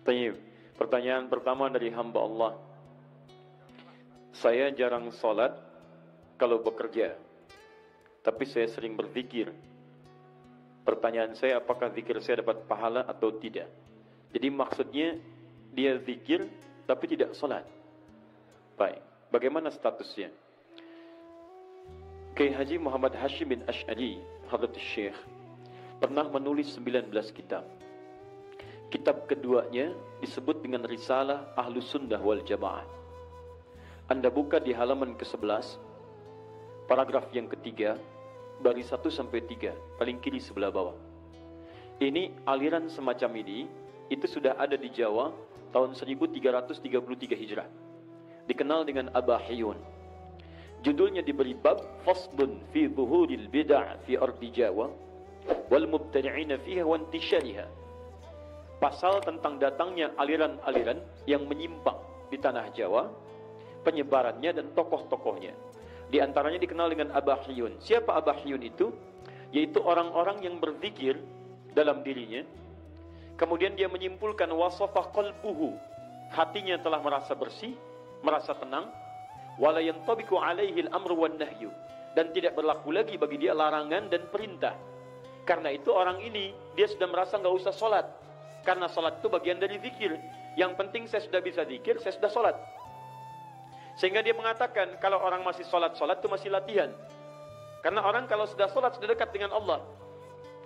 Tayyib. Pertanyaan pertama dari hamba Allah. Saya jarang sholat kalau bekerja, tapi saya sering berzikir. Pertanyaan saya, apakah zikir saya dapat pahala atau tidak? Jadi maksudnya dia zikir tapi tidak sholat. Baik, bagaimana statusnya? Kiai Haji Muhammad Hashim bin Asy'ari Hadratus Syekh pernah menulis 19 kitab. Kitab keduanya disebut dengan Risalah Ahlus Sunnah wal Jamaah. Anda buka di halaman ke-11, paragraf yang ketiga, baris 1 sampai 3, paling kiri sebelah bawah. Ini aliran semacam ini, itu sudah ada di Jawa tahun 1333 Hijrah. Dikenal dengan Abahiyun. Judulnya diberi bab Faslun fi Zuhuril Bid'ah fi Ardi Jawa wal Mubtadi'ina fiha wa Intishariha. Pasal tentang datangnya aliran-aliran yang menyimpang di tanah Jawa, penyebarannya dan tokoh-tokohnya. Di antaranya dikenal dengan Abahiyun. Siapa Abahiyun itu? Yaitu orang-orang yang berzikir dalam dirinya, kemudian dia menyimpulkan wasafa qalbuhu, hatinya telah merasa bersih, merasa tenang, wala yantabiqu alaihi al-amru wan nahyu, dan tidak berlaku lagi bagi dia larangan dan perintah. Karena itu orang ini dia sudah merasa enggak usah salat. Karena salat itu bagian dari zikir. Yang penting saya sudah bisa zikir, saya sudah salat. Sehingga dia mengatakan kalau orang masih salat itu masih latihan. Karena orang kalau sudah salat sudah dekat dengan Allah.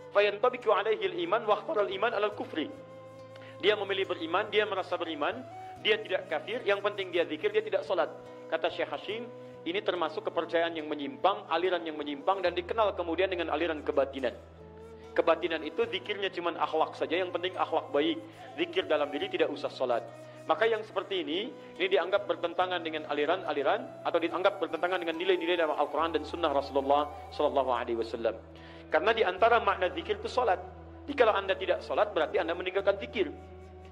Fayantabiqu alaihi al-iman wa ikhtaral iman alal kufri. Dia memilih beriman, dia merasa beriman, dia tidak kafir, yang penting dia zikir, dia tidak salat. Kata Syekh Hashim, ini termasuk kepercayaan yang menyimpang, aliran yang menyimpang, dan dikenal kemudian dengan aliran kebatinan. Kebatinan itu zikirnya cuma akhlak saja, yang penting akhlak baik. Zikir dalam diri tidak usah salat. Maka yang seperti ini dianggap bertentangan dengan aliran-aliran atau dianggap bertentangan dengan nilai-nilai dalam Al-Quran dan Sunnah Rasulullah Sallallahu Alaihi Wasallam. Karena di antara makna zikir itu salat. Jadi kalau anda tidak salat berarti anda meninggalkan zikir.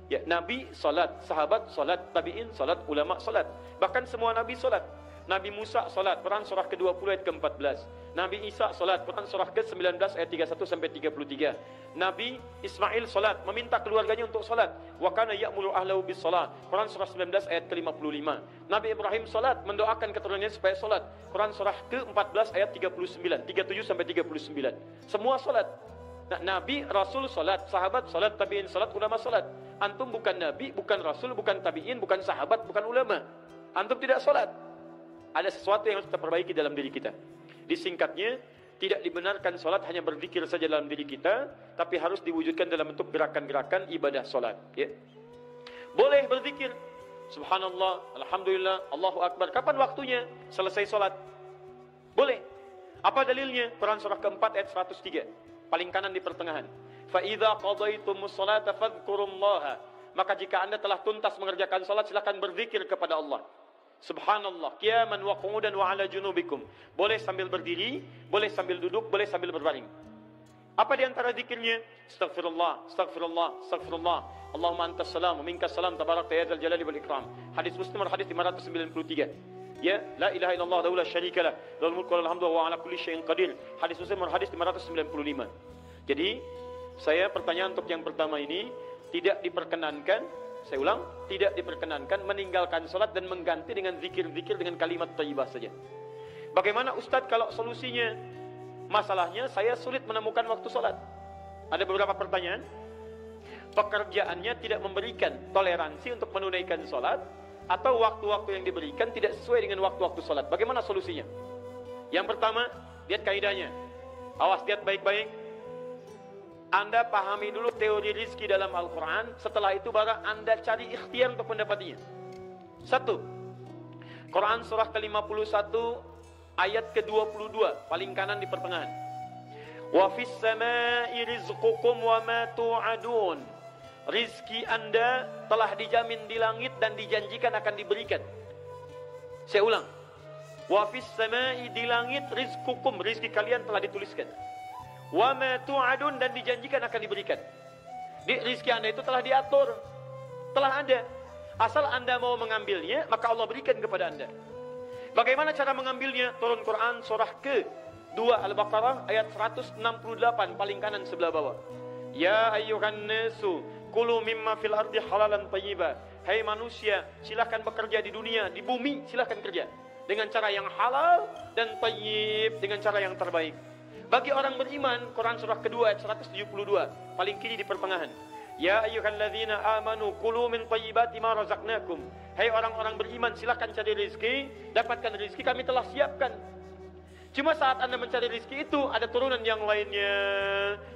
Ya, Nabi salat, sahabat salat, tabi'in salat, ulama salat. Bahkan semua Nabi salat. Nabi Musa salat, Quran surah ke-20 ayat ke-14. Nabi Isa salat, Quran surah ke-19 ayat 31 sampai 33. Nabi Ismail salat, meminta keluarganya untuk salat. Wa kana ya'muru ahlahu bis salat, Quran surah 19 ayat ke-55. Nabi Ibrahim salat, mendoakan keturunannya supaya salat. Quran surah ke-14 ayat 39, 37 sampai 39. Semua salat. Nah, Nabi, Rasul salat, sahabat salat, tabi'in salat, ulama salat. Antum bukan Nabi, bukan Rasul, bukan tabi'in, bukan sahabat, bukan ulama. Antum tidak salat. Ada sesuatu yang harus kita perbaiki dalam diri kita. Disingkatnya, tidak dibenarkan salat hanya berzikir saja dalam diri kita, tapi harus diwujudkan dalam bentuk gerakan-gerakan ibadah salat. Ya. Boleh berzikir, subhanallah, alhamdulillah, Allahu akbar. Kapan waktunya? Selesai salat. Boleh. Apa dalilnya? Quran surah keempat ayat 103. Paling kanan di pertengahan. Fa idza qadaytumus salata fadhkurullaha. Maka jika anda telah tuntas mengerjakan salat, silakan berzikir kepada Allah. Subhanallah, qiyaman wa qu'udan wa ala junubikum. Boleh sambil berdiri, boleh sambil duduk, boleh sambil berbaring. Apa di antara zikirnya? Astaghfirullah, astaghfirullah, astaghfirullah. Allahumma antas salam wa minkas salam tabarakta ya dzal jalali wal ikram. Hadis Muslim hadis 593. Ya, la ilaha illallah wa la syarika lah, lahul mulku wa lahul hamdu wa ala kulli syai'in qadir. Hadis Muslim hadis 595. Jadi, saya pertanyaan untuk yang pertama ini tidak diperkenankan. Saya ulang, tidak diperkenankan meninggalkan salat dan mengganti dengan zikir-zikir dengan kalimat thayyibah saja. Bagaimana Ustadz kalau solusinya? Masalahnya saya sulit menemukan waktu salat. Ada beberapa pertanyaan. Pekerjaannya tidak memberikan toleransi untuk menunaikan salat, atau waktu-waktu yang diberikan tidak sesuai dengan waktu-waktu salat. Bagaimana solusinya? Yang pertama, lihat kaidahnya. Awas, lihat baik-baik. Anda pahami dulu teori rizki dalam Al-Quran. Setelah itu baru Anda cari ikhtiar untuk mendapatinya. 1. Quran surah ke-51 ayat ke-22, paling kanan di pertengahan. Wa fis samai rizqukum wa ma tu'adun. Rizki Anda telah dijamin di langit dan dijanjikan akan diberikan. Saya ulang. Wa fis samai, di langit, rizqukum, rizki kalian telah dituliskan. Wa ma tu'adun, dan dijanjikan akan diberikan. Rizki Anda itu telah diatur, telah ada. Asal Anda mau mengambilnya, maka Allah berikan kepada Anda. Bagaimana cara mengambilnya? Turun Quran surah ke-2 Al-Baqarah ayat 168 paling kanan sebelah bawah. Ya ayyuhan nasu kulu mimma fil ardi halalan thayyiba. Hai manusia, silakan bekerja di dunia, di bumi silakan kerja dengan cara yang halal dan thayyib, dengan cara yang terbaik. Bagi orang beriman, Quran surah kedua ayat 172, paling kiri di pertengahan. Ya ayyuhalladzina amanu kulu min thayyibati ma razaqnakum. Hai orang-orang beriman, silakan cari rezeki, dapatkan rezeki kami telah siapkan. Cuma saat Anda mencari rezeki itu ada turunan yang lainnya.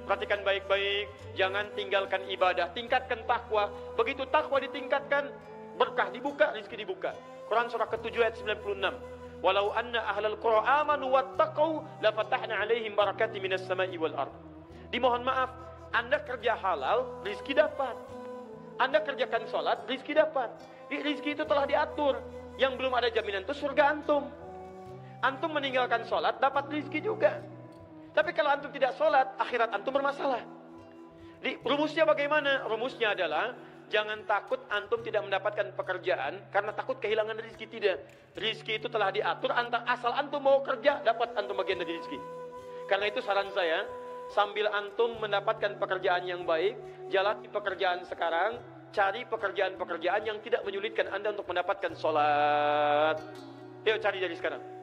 Perhatikan baik-baik, jangan tinggalkan ibadah, tingkatkan takwa. Begitu takwa ditingkatkan, berkah dibuka, rezeki dibuka. Quran surah ke-7 ayat 96. Walau anna ahlal qura amanu wattaqau la fatahna 'alaihim barakatin minas sama'i wal ard. Dimohon maaf, Anda kerja halal, rezeki dapat. Anda kerjakan salat, rezeki dapat. Rezeki itu telah diatur. Yang belum ada jaminan itu surga antum. Antum meninggalkan sholat, dapat rezeki juga. Tapi kalau antum tidak sholat, akhirat antum bermasalah. Rumusnya bagaimana? Rumusnya adalah, jangan takut antum tidak mendapatkan pekerjaan, karena takut kehilangan rezeki. Tidak. Rezeki itu telah diatur, asal antum mau kerja, dapat antum bagian dari rezeki. Karena itu saran saya, sambil antum mendapatkan pekerjaan yang baik, jalani pekerjaan sekarang, cari pekerjaan-pekerjaan yang tidak menyulitkan Anda untuk mendapatkan sholat. Ayo cari dari sekarang.